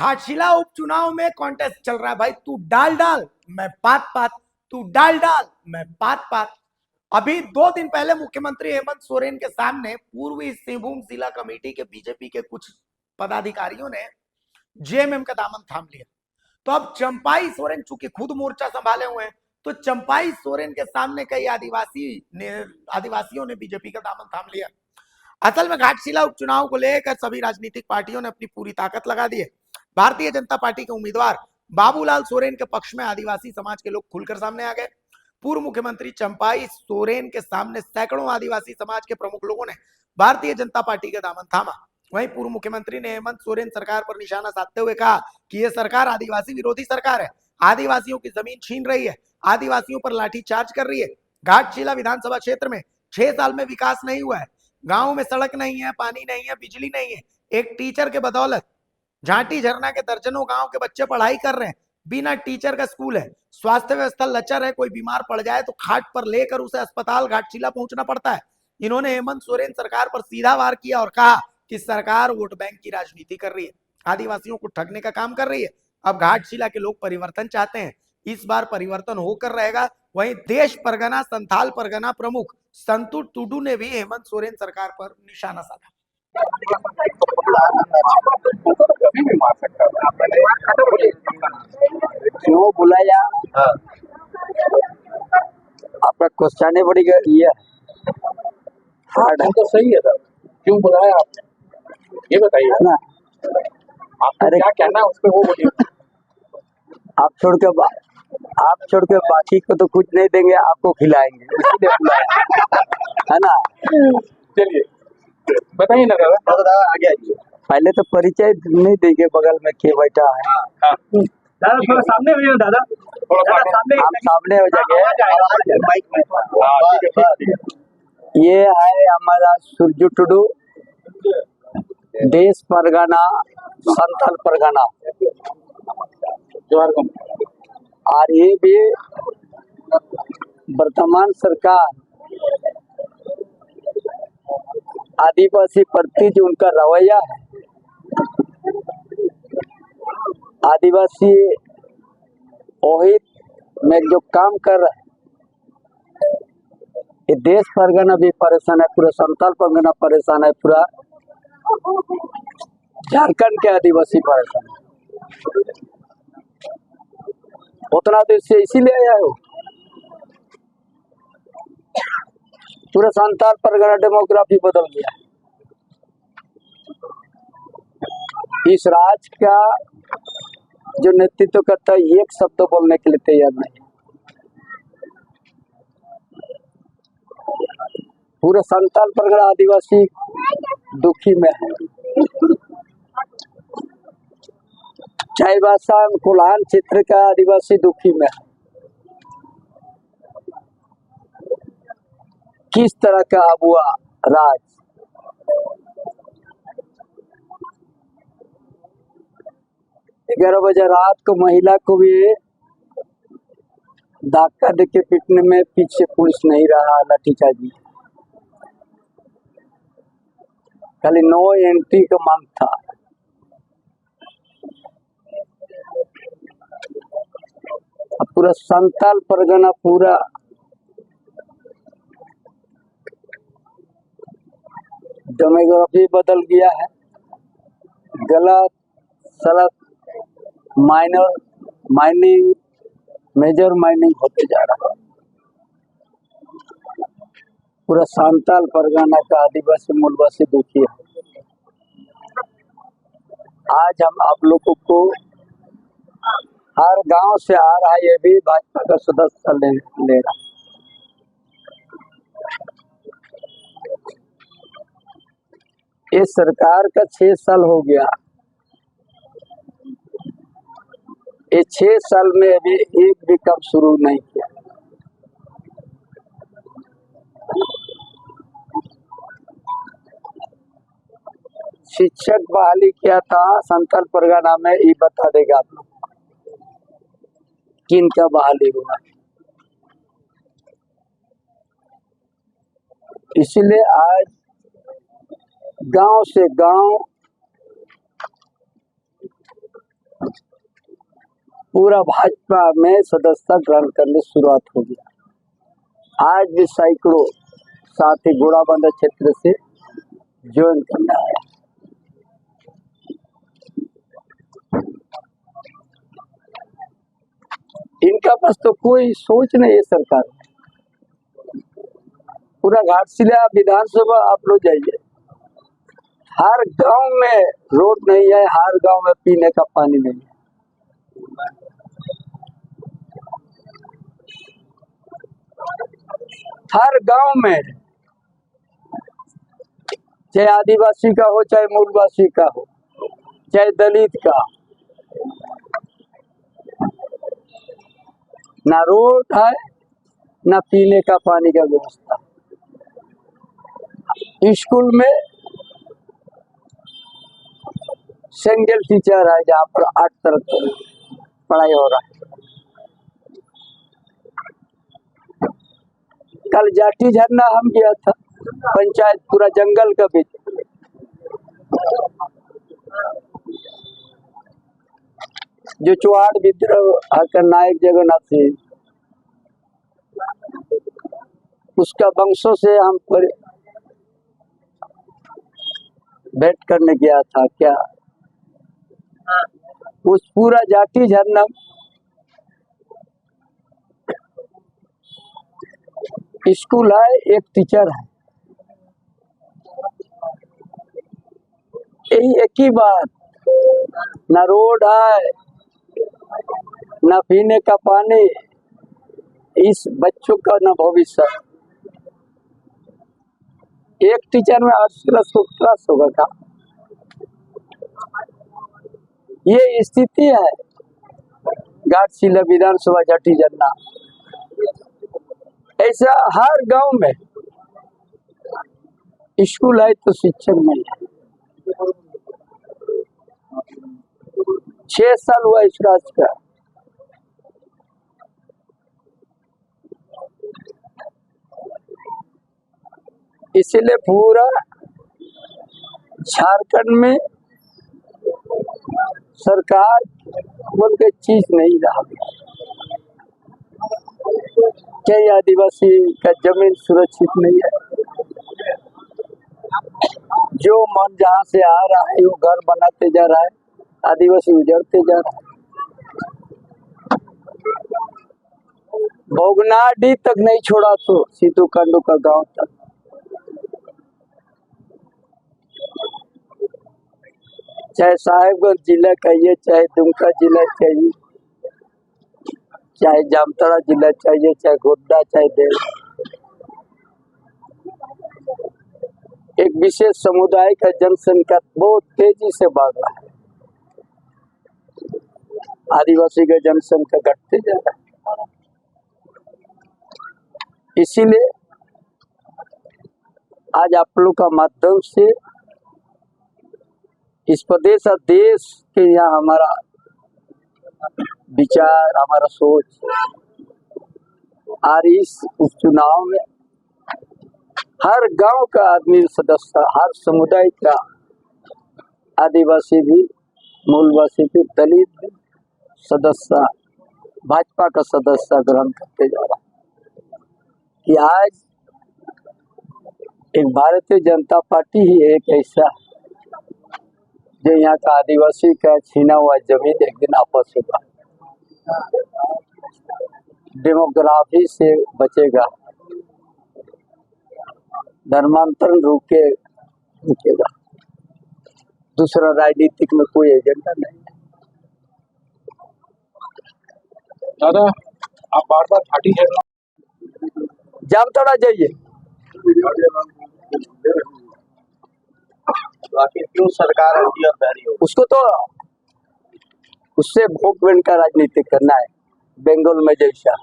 घाटशिला उपचुनाव में कॉन्टेस्ट चल रहा है भाई। तू डाल डाल मैं पात पात, तू डाल डाल मैं पात पात। अभी 2 दिन पहले मुख्यमंत्री हेमंत सोरेन के सामने पूर्वी सिंहभूम जिला कमेटी के बीजेपी के कुछ पदाधिकारियों ने जेएमएम का दामन थाम लिया। तो अब चंपाई सोरेन चूंकि खुद मोर्चा संभाले हुए हैं, तो चंपाई सोरेन के सामने कई आदिवासियों ने बीजेपी का दामन थाम लिया। असल में घाटशिला उपचुनाव को लेकर सभी राजनीतिक पार्टियों ने अपनी पूरी ताकत लगा दी है। भारतीय जनता पार्टी के उम्मीदवार बाबूलाल सोरेन के पक्ष में आदिवासी समाज के लोग खुलकर सामने आ गए। पूर्व मुख्यमंत्री चंपाई सोरेन के सामने सैकड़ों आदिवासी समाज के प्रमुख लोगों ने भारतीय जनता पार्टी का दामन थामा। वहीं पूर्व मुख्यमंत्री ने हेमंत सोरेन सरकार पर निशाना साधते हुए कहा कि यह सरकार आदिवासी विरोधी सरकार है, आदिवासियों की जमीन छीन रही है, आदिवासियों पर लाठीचार्ज कर रही है। घाटशिला विधानसभा क्षेत्र में 6 साल में विकास नहीं हुआ है। गांव में सड़क नहीं है, पानी नहीं है, बिजली नहीं है। एक टीचर के बदौलत झांटी झरना के दर्जनों गांव के बच्चे पढ़ाई कर रहे हैं। बिना टीचर का स्कूल है, स्वास्थ्य व्यवस्था लचर है। कोई बीमार पड़ जाए तो खाट पर लेकर उसे अस्पताल घाटशिला पहुंचना पड़ता है। इन्होंने हेमंत सोरेन सरकार पर सीधा वार किया और कहा कि सरकार वोट बैंक की राजनीति कर रही है, आदिवासियों को ठगने का काम कर रही है। अब घाटशिला के लोग परिवर्तन चाहते हैं, इस बार परिवर्तन होकर रहेगा। वहीं देश परगना संथाल परगना प्रमुख संतु टुडू ने भी हेमंत सोरेन सरकार पर निशाना साधा। कभी भी मार सकता क्यों बुलाया? आपका क्वेश्चन है बड़ी ये हार्ड है। तो सही है सर, क्यों बुलाया आपने ये बताइए ना। आपको क्या कहना है उस पर वो बोलिए। आप छोड़ के बाकी को तो कुछ नहीं देंगे, आपको खिलाएंगे, इसलिए बुलाया है ना। चलिए बताइए ना दादा, आगे आइए। पहले तो परिचय नहीं देंगे, बगल में के बैठा है। दादा थोड़ा सामने हो दादा, आप सामने हो जाएंगे माइक में। ये है हमारा सुरजू टुडू, देश परगना संथाल परगना, और ये भी वर्तमान सरकार आदिवासी प्रति जो उनका रवैया है, आदिवासी ओहित में जो काम कर रहा है, ये देश परगना भी परेशान है, पूरा संथाल परगना परेशान है, पूरा झारखंड के आदिवासी परेशान है। उतना देर से इसीलिए आया हो, पूरा संथाल परगना डेमोग्राफी बदल गया। इस राज्य का जो नेतृत्व करता है एक शब्द बोलने के लिए तैयार नहीं। पूरा संथाल परगना आदिवासी दुखी में है। चाईबासा कोल्हान क्षेत्र का आदिवासी दुखी में है। किस तरह का हुआ राज, 11 बजे रात को महिला को भी धक्का देके पीटने में पीछे पुलिस नहीं रहा, लाठीचार्ज। खाली नो एंट्री का मांग था। पूरा संथाल परगना पूरा डेमोग्राफी बदल गया है। गलत सड़क माइनर माइनिंग मेजर माइनिंग होते जा रहा है। पूरा संथाल परगना का आदिवासी मूलवासी दुखी है। आज हम आप लोगों को हर गांव से आ रहा है, ये भी भाजपा का सदस्य ले रहा। ये सरकार का 6 साल हो गया। ये 6 साल में अभी एक भी काम शुरू नहीं किया। शिक्षक बहाली किया था संथाल परगना में, ये बता देगा आप लोग किन का बहाली हुआ। इसलिए आज गांव से गांव पूरा भाजपा में सदस्यता ग्रहण करने शुरुआत हो गया। आज भी सैकड़ों साथी घोड़ाबंदर क्षेत्र से ज्वाइन करने आया। इनका पास तो कोई सोच नहीं है सरकार। पूरा घाटशिला विधानसभा आप लोग जाइए, हर गांव में रोड नहीं है, हर गांव में पीने का पानी नहीं है। हर गांव में, चाहे आदिवासी का हो, चाहे मूलवासी का हो, चाहे दलित का, ना रोड है ना पीने का पानी का व्यवस्था। स्कूल में सिंगल टीचर है जहाँ पर 8 तरफ पढ़ाई हो रहा है। कल जाटी झरना हम गया था, पंचायत पूरा जंगल का बीच, जो चुहाड़ विद्रोह हकर नायक जगन्नाथ सिंह, उसका वंशों से हम पर भेंट करने गया था। क्या उस पूरा जाटी झरना स्कूल है, एक टीचर है, यही एक ही बात। ना रोड है ना पीने का पानी, इस बच्चों का ना भविष्य। एक टीचर में 8 क्लास होगा का, ये स्थिति है घाटशिला विधानसभा जाटी झरना। ऐसा हर गांव में स्कूल है तो शिक्षक नहीं है। 6 साल हुआ इस राज का। इसीलिए पूरा झारखंड में सरकार बोल के चीज नहीं रहा। कई आदिवासी का जमीन सुरक्षित नहीं है, जो मन जहाँ से आ रहा है वो घर बनाते जा रहा है, आदिवासी उजड़ते जा रहा है। भोगनाडी तक नहीं छोड़ा तो सीतू कांडू का गांव तक। चाहे साहेबगंज जिला चाहिए, चाहे दुमका जिला चाहिए, चाहे जामताड़ा जिला चाहिए, चाहे गोड्डा, चाहे देव, एक विशेष समुदाय का जनसंख्या बहुत तेजी से बढ़ रहा है। आदिवासी का जनसंख्या घटते जा रहा है। इसीलिए आज आप लोग का माध्यम से इस प्रदेश और देश के यहाँ हमारा विचार, हमारा सोच, और इस उपचुनाव में हर गांव का आदमी सदस्य, हर समुदाय का, आदिवासी भी, मूलवासी भी, दलित भी सदस्य भाजपा का सदस्य ग्रहण करते जा रहा है। कि आज एक भारतीय जनता पार्टी ही एक ऐसा जो यहाँ का आदिवासी का छीना हुआ जमीन एक दिन वापस होगा, डेमोग्राफी से बचेगा, धर्मांतरण रुकेगा। दूसरा राजनीतिक में कोई एजेंडा नहीं है। दादा, आप बार बार घाटी झरना जामताड़ा जाइए, आखिर क्यों सरकार तैयारी हो? उसको तो उससे वोट बैंक का राजनीति करना है, बंगाल में जैसा।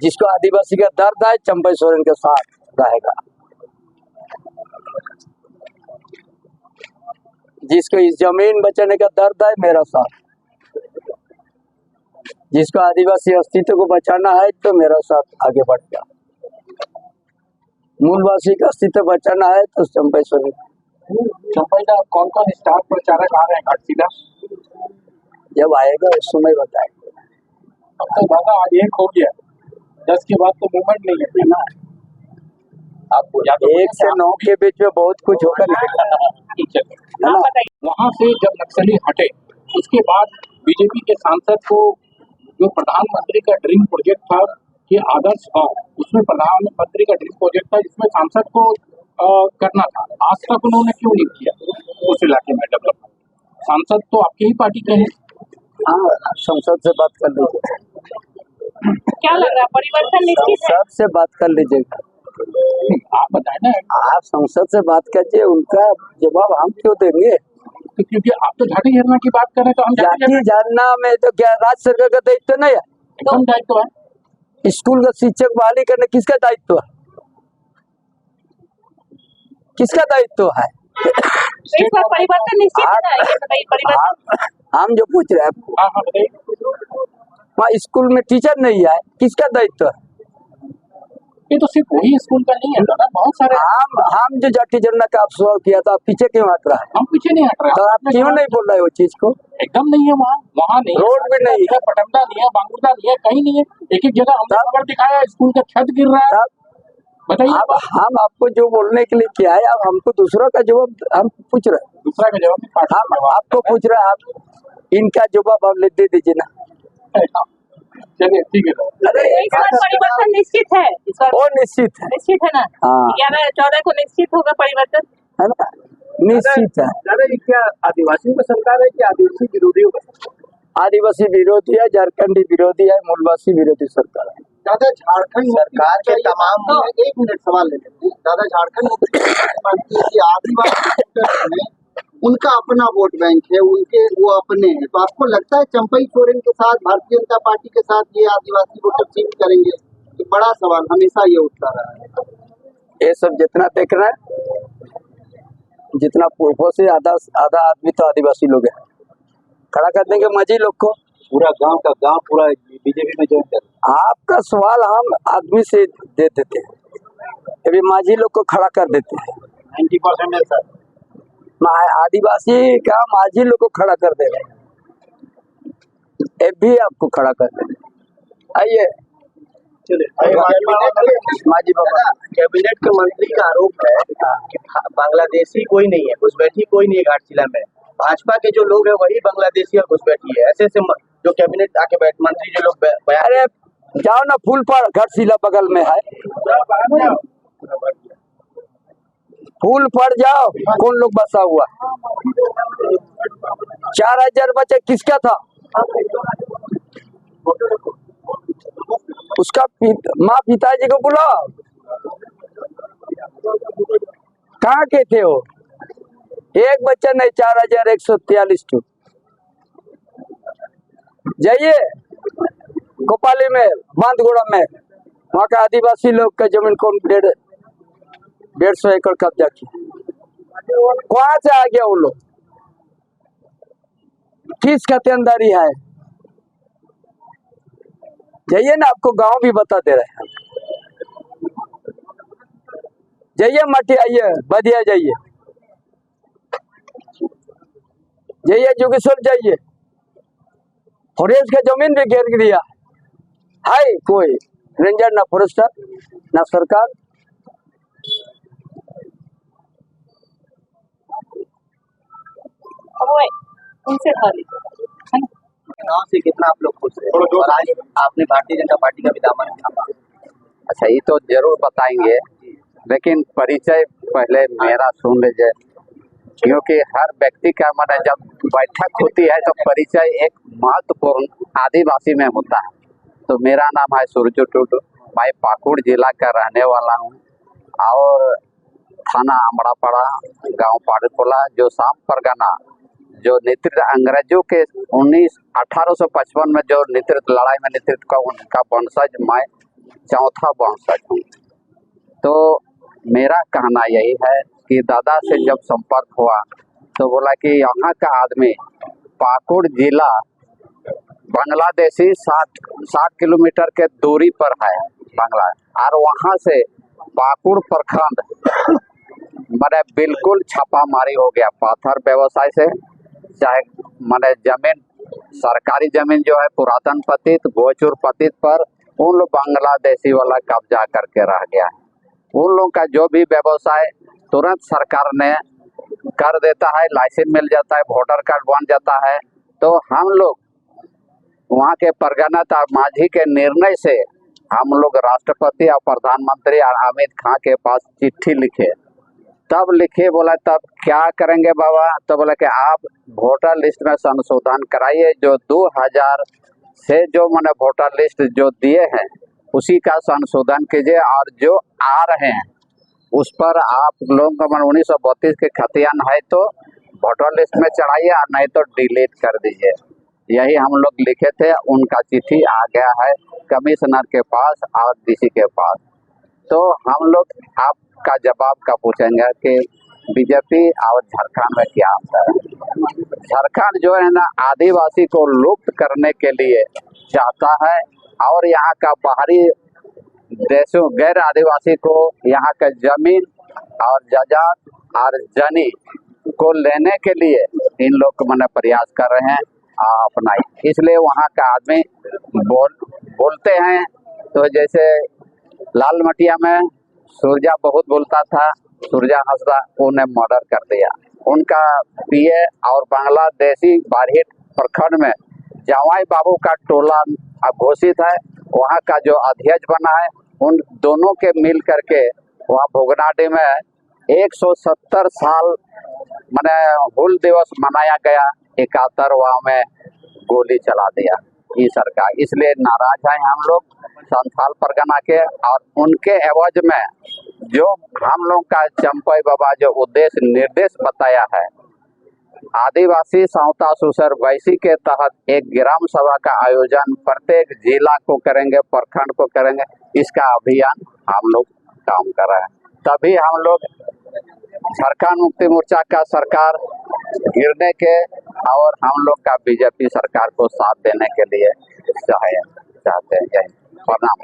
जिसको आदिवासी का दर्द है, चंपई सोरेन के साथ रहेगा। जिसको इस जमीन बचाने का दर्द है, मेरा साथ। जिसको आदिवासी अस्तित्व को बचाना है तो मेरा साथ आगे बढ़ जा। मूलवासी का अस्तित्व बचाना है तो चंपई सोरेन चंपई का कौन कौन स्टार प्रचारक आ रहे हैं घाटशिला? जब आएगा उस समय बताएंगे। अब तो दादा आज एक हो गया, 10 के बाद तो मूवमेंट नहीं है ना। आपको या तो 1 से 9 के बीच में बहुत कुछ होगा नहीं, है ना? वहां से जब नक्सली हटे उसके बाद बीजेपी के सांसद को जो प्रधानमंत्री का ड्रीम प्रोजेक्ट था कि आदर्श गांव, उसमें प्रधानमंत्री का ड्रीम प्रोजेक्ट था जिसमें सांसद को करना था, आज तक उन्होंने क्यों नहीं किया उस इलाके में डेवलपमेंट? सांसद तो आपकी ही पार्टी के हैं। हाँ, संसद से बात कर लीजिए। क्या लग रहा है परिवर्तन निश्चित है? संसद से बात कर लीजिएगा। आप बताए ना, आप संसद से बात कीजिए, उनका जवाब हम क्यों देंगे? तो क्योंकि आप तो झाटी झरना की बात कर रहे हैं, तो हम जाति जानना में तो क्या राज्य सरकार का दायित्व नहीं है? एकदम दायित्व है। स्कूल का शिक्षक बहाली करना किसका दायित्व है? किसका दायित्व है? इस बार परिवर्तन निश्चित है, ये बताइए परिवर्तन। हम जो पूछ रहे हैं आपको, हाँ बताइए। वहाँ स्कूल में टीचर नहीं है, किसका दायित्व है? ये तो सिर्फ वही स्कूल का नहीं है दादा, बहुत सारे। हम जो जाति जनना का आप सवाल किया था, आप पीछे क्यों हट रहा है? हम पीछे नहीं हट रहे हैं। तो आप क्यों नहीं बोल रहे हो चीज को? एकदम नहीं है, वहाँ नहीं, रोड भी नहीं है, पटमदा नहीं है, बांगुरदा नहीं है, कहीं नहीं है। एक एक जगह हमने खबर दिखाया स्कूल का छत गिर रहा है। बताइए, अब हम आपको जो बोलने के लिए किया है, अब हमको दूसरों का जवाब हम पूछ रहे हैं। दूसरा का जवाब हम आपको पूछ रहे हैं, आप इनका जवाब आप दे दीजिए ना। चलिए ठीक है। अरे इस बार परिवर्तन निश्चित है, इस बार वो निश्चित है, निश्चित है ना? हाँ। 11-14 को निश्चित होगा परिवर्तन, है ना? निश्चित है। दादा ये क्या आदिवासियों का सरकार है कि आदिवासी विरोधियों का? आदिवासी विरोधी है, झारखंडी विरोधी है, मूलवासी विरोधी सरकार है। दादा झारखंड सरकार के तमाम, एक मिनट सवाल ले लेते हैं। दादा झारखंड मानती है कि आदिवासी में उनका अपना वोट बैंक है, उनके वो अपने हैं, तो आपको लगता है चंपई सोरेन के साथ भारतीय जनता पार्टी के साथ ये आदिवासी वोटर शिफ्ट करेंगे? एक बड़ा सवाल हमेशा ये उठता रहा है। ये सब जितना देख रहे हैं, जितना पूर्वों से आधा आदमी तो आदिवासी लोग हैं, खड़ा कर देंगे माझी लोग को। पूरा गांव का गांव पूरा बीजेपी में ज्वाइन कर। आपका सवाल हम आदमी से दे देते हैं, अभी माझी लोग को खड़ा कर देते हैं। 90% है सर। आदिवासी का माझी लोग को खड़ा कर देंगे, ये भी आपको खड़ा कर देंगे। आइए माझी बाबा। कैबिनेट के मंत्री का आरोप है कि बांग्लादेशी कोई नहीं है, घुसपैठी कोई नहीं है घाटशिला में। भाजपा के जो लोग हैं वही बांग्लादेशी और घुसपैठी है। ऐसे जो कैबिनेट आके मंत्री जो लोग अरे जाओ ना, फूल पर घाटशिला बगल में है, फूल पर जाओ, कौन लोग बसा हुआ? 4000 बच्चे किसका था? उसका माँ पिताजी को बुलाओ, कहाँ के थे वो? एक बच्चा नहीं, 4143 टू। जाइए गोपाली में, बांधगोड़ा में, वहाँ का आदिवासी लोग का जमीन कौन 150 एकड़ कब्जा किया। कहाँ से आ गया वो लोग? किस खातिरदारी है? जाइए ना, आपको गांव भी बता दे रहे हैं। जाइए मटी, आइए बदिया, जाइए जोगेश्वर, जाइए फॉरेस्ट का जमीन भी घेर दिया है, कोई रेंजर ना फॉरेस्टर ना सरकार। उनसे चुनाव से कितना आप लोग खुश हैं? और आज आपने भारतीय जनता पार्टी का भी दामन थामा। अच्छा, ये तो जरूर बताएंगे, लेकिन परिचय पहले मेरा सुन लीजिए, क्योंकि हर व्यक्ति का मन जब बैठक होती है तो परिचय एक महत्वपूर्ण आदिवासी में होता है। तो मेरा नाम है सूरज टूटू, मैं पाकुड़ जिला का रहने वाला हूँ और थाना अमड़ापड़ा, गांव पाड़ीपोला, जो शाम परगना, जो नेतृत्व अंग्रेजों के 1855 में जो नेतृत्व लड़ाई में नेतृत्व का उनका वंशज, मैं चौथा वंशज हूँ। तो मेरा कहना यही है कि दादा से जब संपर्क हुआ तो बोला कि यहाँ का आदमी पाकुड़ जिला बांग्लादेशी 60 किलोमीटर के दूरी पर है बांग्ला, और वहाँ से पाकुड़ प्रखंड मैंने बिल्कुल छापामारी हो गया पत्थर व्यवसाय से, चाहे मैंने जमीन सरकारी जमीन जो है पुरातन पतित गोचुर पतित पर उन लोग बांग्लादेशी वाला कब्जा करके रह गया है। उन लोगों का जो भी व्यवसाय तुरंत सरकार ने कर देता है, लाइसेंस मिल जाता है, वोटर कार्ड बन जाता है। तो हम लोग वहाँ के परगना और माझी के निर्णय से हम लोग राष्ट्रपति और प्रधानमंत्री और हामिद खां के पास चिट्ठी लिखे। तब लिखे, बोला तब क्या करेंगे बाबा? तो बोला कि आप वोटर लिस्ट में संशोधन कराइए, जो 2000 से जो मैंने वोटर लिस्ट जो दिए हैं उसी का संशोधन कीजिए, और जो आ रहे हैं उस पर आप लोगों का 1932 के खतियान है तो वोटर लिस्ट में चढ़ाइए, और नहीं तो डिलीट कर दीजिए। यही हम लोग लिखे थे। उनका चिट्ठी आ गया है कमिश्नर के पास और डीसी के पास। तो हम लोग आपका जवाब का पूछेंगे कि बीजेपी और झारखंड में क्या अंतर है। झारखंड जो है ना आदिवासी को लुप्त करने के लिए चाहता है, और यहाँ का बाहरी देशों गैर आदिवासी को यहाँ का जमीन और जायदाद और जनी को लेने के लिए इन लोग मैंने प्रयास कर रहे हैं अपनाई। इसलिए वहाँ का आदमी बोलते हैं। तो जैसे लाल मटिया में सूरजा बहुत बोलता था, सूरजा हंसदा, उन्हें मर्डर कर दिया। उनका पीए और बांग्लादेशी बारहिट प्रखंड में जवाई बाबू का टोला घोषित है। वहाँ का जो अध्यक्ष बना है, उन दोनों के मिल करके वहाँ भोगनाडी में 170 साल मैंने हुल दिवस मनाया गया। 71वां में गोली चला दिया ये सरकार। इसलिए नाराज है हम लोग संथाल परगना के, और उनके एवज में जो हम लोग का चंपई बाबा जो उद्देश्य निर्देश बताया है, आदिवासी सावता सुसर वैसी के तहत एक ग्राम सभा का आयोजन प्रत्येक जिला को करेंगे, प्रखंड को करेंगे। इसका अभियान हम लोग काम कर रहे हैं। तभी हम लोग झारखंड मुक्ति मोर्चा का सरकार गिरने के और हम लोग का बीजेपी सरकार को साथ देने के लिए चाहते हैं। प्रणाम।